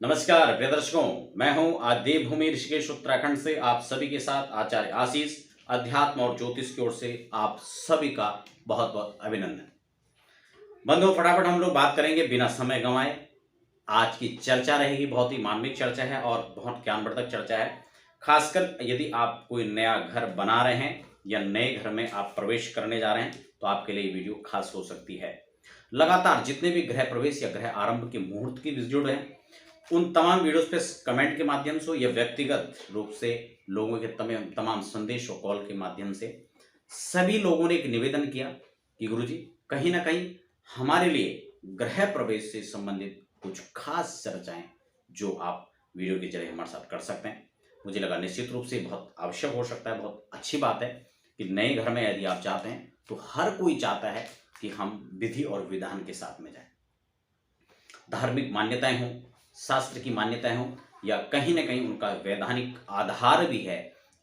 नमस्कार प्रिय दर्शकों, मैं हूं आज देवभूमि ऋषिकेश उत्तराखंड से आप सभी के साथ आचार्य आशीष। अध्यात्म और ज्योतिष की ओर से आप सभी का बहुत बहुत अभिनंदन। बंधुओं, फटाफट हम लोग बात करेंगे बिना समय गंवाए। आज की चर्चा रहेगी, बहुत ही मार्मिक चर्चा है और बहुत ज्ञानवर्धक चर्चा है। खासकर यदि आप कोई नया घर बना रहे हैं या नए घर में आप प्रवेश करने जा रहे हैं तो आपके लिए वीडियो खास हो सकती है। लगातार जितने भी गृह प्रवेश या गृह आरंभ के मुहूर्त की वीडियो हैं, उन तमाम वीडियोस पे कमेंट के माध्यम से या व्यक्तिगत रूप से लोगों के तमाम संदेश और कॉल के माध्यम से सभी लोगों ने एक निवेदन किया कि गुरुजी, कहीं ना कहीं हमारे लिए गृह प्रवेश से संबंधित कुछ खास चर्चाएं जो आप वीडियो के जरिए हमारे साथ कर सकते हैं। मुझे लगा निश्चित रूप से बहुत आवश्यक हो सकता है, बहुत अच्छी बात है कि नए घर में यदि आप चाहते हैं तो हर कोई चाहता है कि हम विधि और विधान के साथ में जाएं। धार्मिक मान्यताएं हों, शास्त्र की मान्यताएं हों या कहीं ना कहीं उनका वैधानिक आधार भी है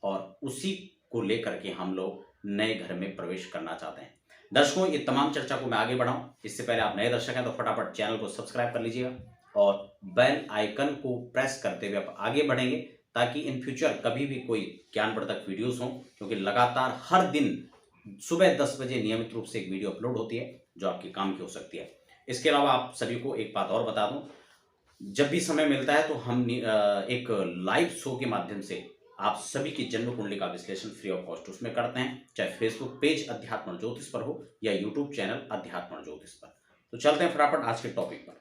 और उसी को लेकर के हम लोग नए घर में प्रवेश करना चाहते हैं। दर्शकों, ये तमाम चर्चा को मैं आगे बढ़ाऊं इससे पहले आप नए दर्शक हैं तो फटाफट चैनल को सब्सक्राइब कर लीजिएगा और बेल आइकन को प्रेस करते हुए आप आगे बढ़ेंगे ताकि इन फ्यूचर कभी भी कोई ज्ञानवर्धक वीडियोस हों, क्योंकि लगातार हर दिन सुबह 10 बजे नियमित रूप से एक वीडियो अपलोड होती है जो आपके काम की हो सकती है। इसके अलावा आप सभी को एक बात और बता दूं, जब भी समय मिलता है तो हम एक लाइव शो के माध्यम से आप सभी की जन्म कुंडली का विश्लेषण फ्री ऑफ कॉस्ट उसमें करते हैं, चाहे फेसबुक पेज अध्यात्म और ज्योतिष पर हो या यूट्यूब चैनल अध्यात्म और ज्योतिष पर। तो चलते हैं फटाफट आज के टॉपिक पर।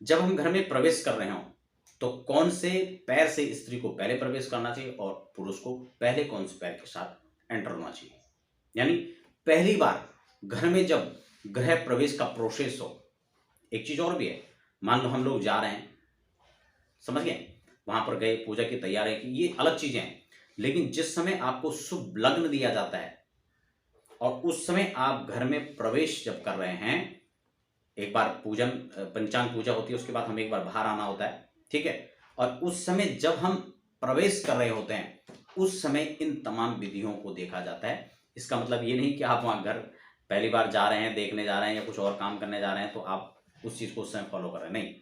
जब हम घर में प्रवेश कर रहे हों तो कौन से पैर से स्त्री को पहले प्रवेश करना चाहिए और पुरुष को पहले कौन से पैर के साथ एंटर होना चाहिए। यानी पहली बार घर में जब गृह प्रवेश का प्रोसेस हो। एक चीज और भी है, मान लो हम लोग जा रहे हैं, समझ गए, वहां पर गए, पूजा की तैयारी की, ये अलग चीजें हैं, लेकिन जिस समय आपको शुभ लग्न दिया जाता है और उस समय आप घर में प्रवेश जब कर रहे हैं, एक बार पूजन पंचांग पूजा होती है, उसके बाद हमें एक बार बाहर आना होता है, ठीक है। और उस समय जब हम प्रवेश कर रहे होते हैं उस समय इन तमाम विधियों को देखा जाता है। इसका मतलब ये नहीं कि आप वहां घर पहली बार जा रहे हैं, देखने जा रहे हैं या कुछ और काम करने जा रहे हैं तो आप उस चीज को उस समय फॉलो कर रहे हैं, नहीं।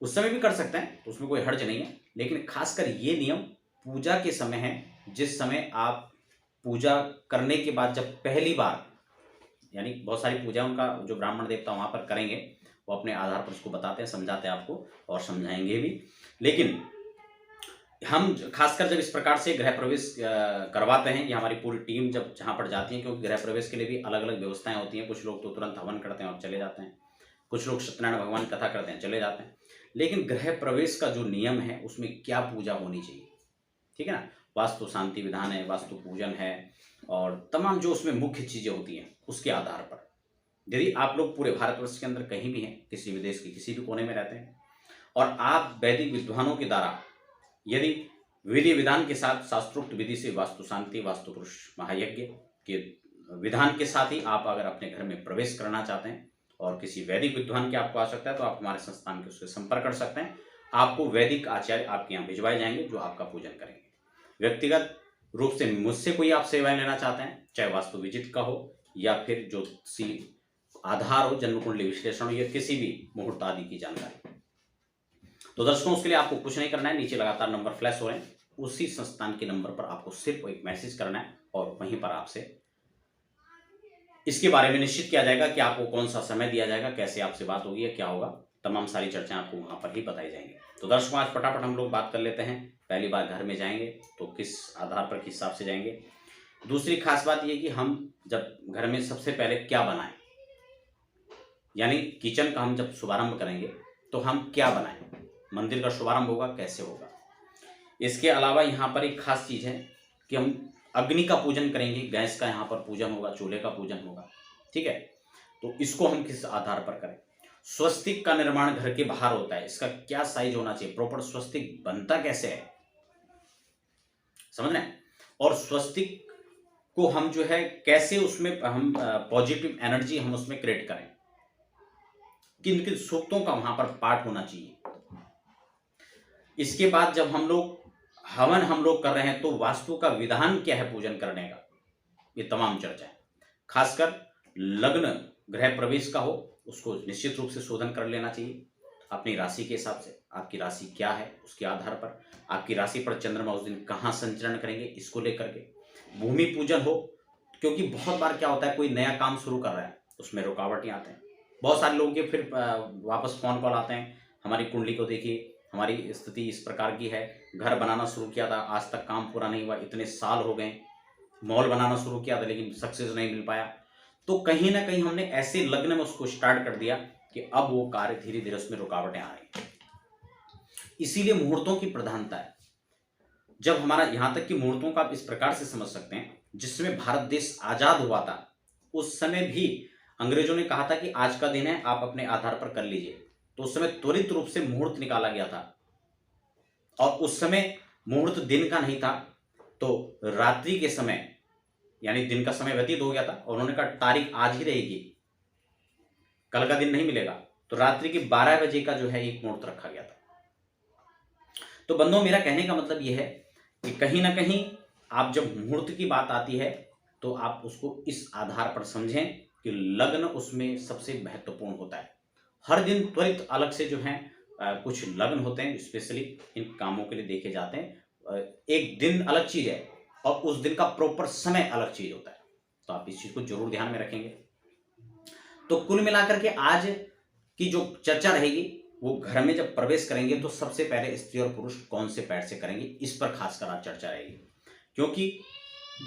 उस समय भी कर सकते हैं तो उसमें कोई हर्ज नहीं है, लेकिन खासकर ये नियम पूजा के समय है, जिस समय आप पूजा करने के बाद जब पहली बार, यानी बहुत सारी पूजा उनका जो ब्राह्मण देवता वहां पर करेंगे वो अपने आधार पर उसको बताते हैं, समझाते हैं आपको और समझाएंगे भी। लेकिन हम खासकर जब इस प्रकार से गृह प्रवेश करवाते हैं या हमारी पूरी टीम जब जहां पर जाती है, क्योंकि गृह प्रवेश के लिए भी अलग अलग व्यवस्थाएं होती हैं। कुछ लोग तो तुरंत हवन करते हैं और चले जाते हैं, कुछ लोग सत्यनारायण भगवान की कथा करते हैं, चले जाते हैं। लेकिन गृह प्रवेश का जो नियम है उसमें क्या पूजा होनी चाहिए, ठीक है ना। वास्तु शांति विधान है, वास्तु पूजन है और तमाम जो उसमें मुख्य चीजें होती हैं उसके आधार पर, यदि आप लोग पूरे भारतवर्ष के अंदर कहीं भी हैं, किसी विदेश के किसी भी कोने में रहते हैं और आप वैदिक विद्वानों के द्वारा यदि विधि विधान के साथ शास्त्रोक्त विधि से वास्तु शांति, वास्तु पुरुष महायज्ञ के विधान के साथ ही आप अगर अपने घर में प्रवेश करना चाहते हैं और किसी वैदिक विद्वान की आपको आवश्यकता है तो आप हमारे संस्थान के उससे संपर्क कर सकते हैं। आपको वैदिक आचार्य आपके यहाँ भिजवाए जाएंगे जो आपका पूजन करेंगे। व्यक्तिगत रूप से मुझसे कोई आप सेवाएं लेना चाहते हैं, चाहे वास्तु विजित का हो या फिर ज्योतिषी आधार हो, जन्म कुंडली विश्लेषण हो या किसी भी मुहूर्त आदि की जानकारी, तो दर्शकों उसके लिए आपको कुछ नहीं करना है। नीचे लगातार नंबर फ्लैश हो रहे हैं, उसी संस्थान के नंबर पर आपको सिर्फ एक मैसेज करना है और वहीं पर आपसे इसके बारे में निश्चित किया जाएगा कि आपको कौन सा समय दिया जाएगा, कैसे आपसे बात होगी या क्या होगा। तमाम सारी चर्चाएं आपको वहां पर ही बताई जाएंगी। तो दर्शकों, आज फटाफट हम लोग बात कर लेते हैं। पहली बार घर में जाएंगे तो किस आधार पर, किस हिसाब से जाएंगे। दूसरी खास बात यह कि हम जब घर में सबसे पहले क्या बनाएं, यानी किचन का हम जब शुभारंभ करेंगे तो हम क्या बनाएं, मंदिर का शुभारंभ होगा, कैसे होगा। इसके अलावा यहाँ पर एक खास चीज है कि हम अग्नि का पूजन करेंगे, गैस का यहाँ पर पूजन होगा, चूल्हे का पूजन होगा, ठीक है। तो इसको हम किस आधार पर करें। स्वस्तिक का निर्माण घर के बाहर होता है, इसका क्या साइज होना चाहिए, प्रॉपर स्वस्तिक बनता कैसे है, समझ रहे हैं। और स्वस्तिक को हम जो है कैसे उसमें हम पॉजिटिव एनर्जी हम उसमें क्रिएट करें, किन किन सूक्तों का वहां पर पाठ होना चाहिए। इसके बाद जब हम लोग हवन हम लोग कर रहे हैं तो वास्तु का विधान क्या है पूजन करने का, ये तमाम चर्चा है। खासकर लग्न गृह प्रवेश का हो उसको निश्चित रूप से शोधन कर लेना चाहिए। अपनी राशि के हिसाब से, आपकी राशि क्या है उसके आधार पर, आपकी राशि पर चंद्रमा उस दिन कहाँ संचरण करेंगे इसको लेकर के भूमि पूजन हो। क्योंकि बहुत बार क्या होता है, कोई नया काम शुरू कर रहा है, उसमें रुकावटें आते हैं। बहुत सारे लोगों के फिर वापस फ़ोन कॉल आते हैं, हमारी कुंडली को देखिए, हमारी स्थिति इस प्रकार की है, घर बनाना शुरू किया था, आज तक काम पूरा नहीं हुआ, इतने साल हो गए, मॉल बनाना शुरू किया था लेकिन सक्सेस नहीं मिल पाया। तो कहीं ना कहीं हमने ऐसे लग्न में उसको स्टार्ट कर दिया कि अब वो कार्य धीरे धीरे उसमें रुकावटें आ रही हैं। इसीलिए मुहूर्तों की प्रधानता है। जब हमारा, यहां तक कि मुहूर्तों का आप इस प्रकार से समझ सकते हैं, जिस समय भारत देश आजाद हुआ था उस समय भी अंग्रेजों ने कहा था कि आज का दिन है, आप अपने आधार पर कर लीजिए। तो उस समय त्वरित रूप से मुहूर्त निकाला गया था, और उस समय मुहूर्त दिन का नहीं था, तो रात्रि के समय, यानी दिन का समय व्यतीत हो गया था और उन्होंने कहा तारीख आज ही रहेगी, कल का दिन नहीं मिलेगा। तो रात्रि के 12 बजे का जो है एक मुहूर्त रखा गया था। तो बंधुओं, मेरा कहने का मतलब यह है कि कहीं ना कहीं आप जब मुहूर्त की बात आती है तो आप उसको इस आधार पर समझें कि लग्न उसमें सबसे महत्वपूर्ण होता है। हर दिन त्वरित अलग से जो है कुछ लग्न होते हैं स्पेशली इन कामों के लिए देखे जाते हैं। एक दिन अलग चीज है और उस दिन का प्रॉपर समय अलग चीज होता है। तो आप इस चीज को जरूर ध्यान में रखेंगे। तो कुल मिलाकर के आज की जो चर्चा रहेगी वो घर में जब प्रवेश करेंगे तो सबसे पहले स्त्री और पुरुष कौन से पैर से करेंगे, इस पर खासकर आज चर्चा रहेगी। क्योंकि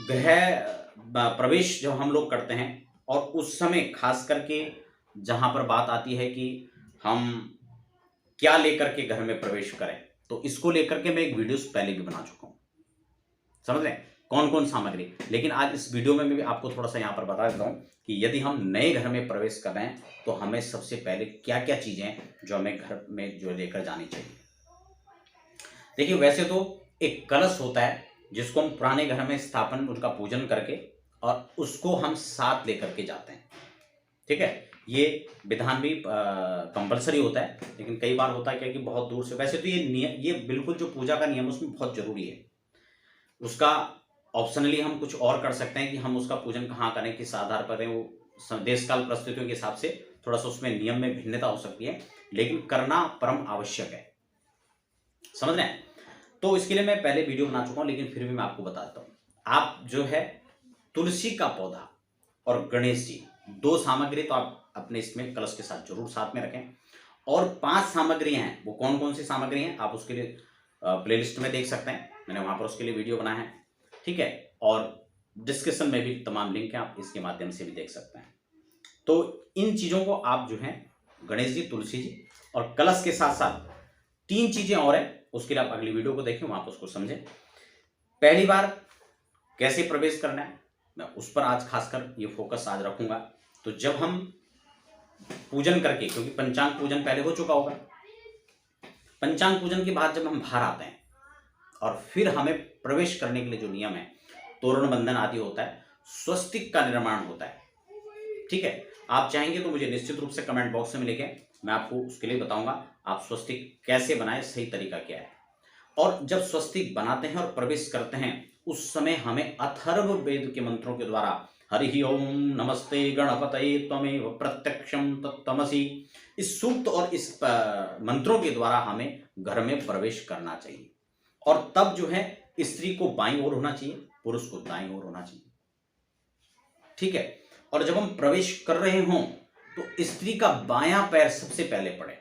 गृह प्रवेश जब हम लोग करते हैं और उस समय खास करके जहां पर बात आती है कि हम क्या लेकर के घर में प्रवेश करें, तो इसको लेकर के मैं एक वीडियो पहले भी बना चुका हूं, समझ रहे हैं कौन कौन सामग्री। लेकिन आज इस वीडियो में भी आपको थोड़ा सा यहां पर बता देता हूं कि यदि हम नए घर में प्रवेश कर रहे हैं तो हमें सबसे पहले क्या क्या चीजें जो हमें घर में जो लेकर जानी चाहिए। देखिए, वैसे तो एक कलश होता है जिसको हम पुराने घर में स्थापन, उनका पूजन करके और उसको हम साथ लेकर के जाते हैं। ठीक है, ये विधान भी कंपलसरी होता है, लेकिन कई बार होता है क्या कि बहुत दूर से, वैसे तो ये नियम, ये बिल्कुल जो पूजा का नियम उसमें बहुत जरूरी है। उसका ऑप्शनली हम कुछ और कर सकते हैं कि हम उसका पूजन कहाँ करें, किस आधार पर करें, वो देश काल परिस्थितियों के हिसाब से थोड़ा सा उसमें नियम में भिन्नता हो सकती है, लेकिन करना परम आवश्यक है, समझ रहे हैं। तो इसके लिए मैं पहले वीडियो बना चुका हूं, लेकिन फिर भी मैं आपको बता देता हूं। आप जो है तुलसी का पौधा और गणेश जी, 2 सामग्री तो आप अपने इसमें कलश के साथ जरूर साथ में रखें। और 5 सामग्रियां हैं, वो कौन कौन सी सामग्री हैं आप उसके लिए प्लेलिस्ट में देख सकते हैं, मैंने वहां पर उसके लिए वीडियो बनाया है। ठीक है, और डिस्क्रिप्शन में भी तमाम लिंक है, आप इसके माध्यम से भी देख सकते हैं। तो इन चीजों को आप जो है गणेश जी, तुलसी जी और कलश के साथ साथ 3 चीजें और है, उसके लिए आप अगली वीडियो को देखें, वहां पर उसको समझें। पहली बार कैसे प्रवेश करना है मैं उस पर आज खासकर ये फोकस आज रखूंगा। तो जब हम पूजन करके, क्योंकि पंचांग पूजन पहले हो चुका होगा, पंचांग पूजन के बाद जब हम बाहर आते हैं और फिर हमें प्रवेश करने के लिए जो नियम है, तोरण बंधन आदि होता है, स्वस्तिक का निर्माण होता है। ठीक है, आप चाहेंगे तो मुझे निश्चित रूप से कमेंट बॉक्स में लिखें, मैं आपको उसके लिए बताऊंगा आप स्वस्तिक कैसे बनाएं, सही तरीका क्या है। और जब स्वस्तिक बनाते हैं और प्रवेश करते हैं उस समय हमें अथर्व वेद के मंत्रों के द्वारा हरि ओम नमस्ते गणपतये त्वमेव प्रत्यक्षम तत्तमसि, इस सूक्त और इस मंत्रों के द्वारा हमें घर में प्रवेश करना चाहिए। और तब जो है स्त्री को बाईं ओर होना चाहिए, पुरुष को दाईं ओर होना चाहिए। ठीक है, और जब हम प्रवेश कर रहे हों तो स्त्री का बायां पैर सबसे पहले पड़े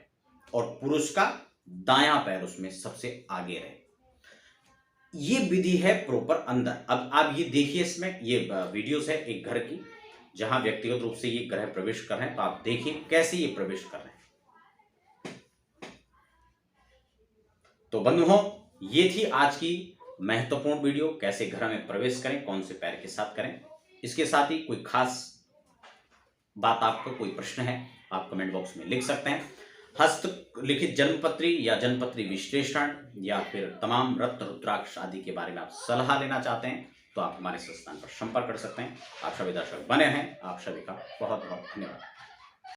और पुरुष का दायां पैर उसमें सबसे आगे रहे। ये विधि है प्रॉपर अंदर। अब आप ये देखिए, इसमें ये वीडियोस है एक घर की जहां व्यक्तिगत रूप से ये ग्रह प्रवेश कर रहे हैं, तो आप देखिए कैसे ये प्रवेश कर रहे हैं। तो बंधुओं, ये थी आज की महत्वपूर्ण वीडियो, कैसे घर में प्रवेश करें, कौन से पैर के साथ करें। इसके साथ ही कोई खास बात, आपको कोई प्रश्न है आप कमेंट बॉक्स में लिख सकते हैं। हस्तलिखित जन्मपत्री या जन्मपत्री विश्लेषण या फिर तमाम रत्न रुद्राक्ष आदि के बारे में आप सलाह लेना चाहते हैं तो आप हमारे संस्थान पर संपर्क कर सकते हैं। आप सभी दर्शक बने रहें, आप सभी का बहुत बहुत धन्यवाद।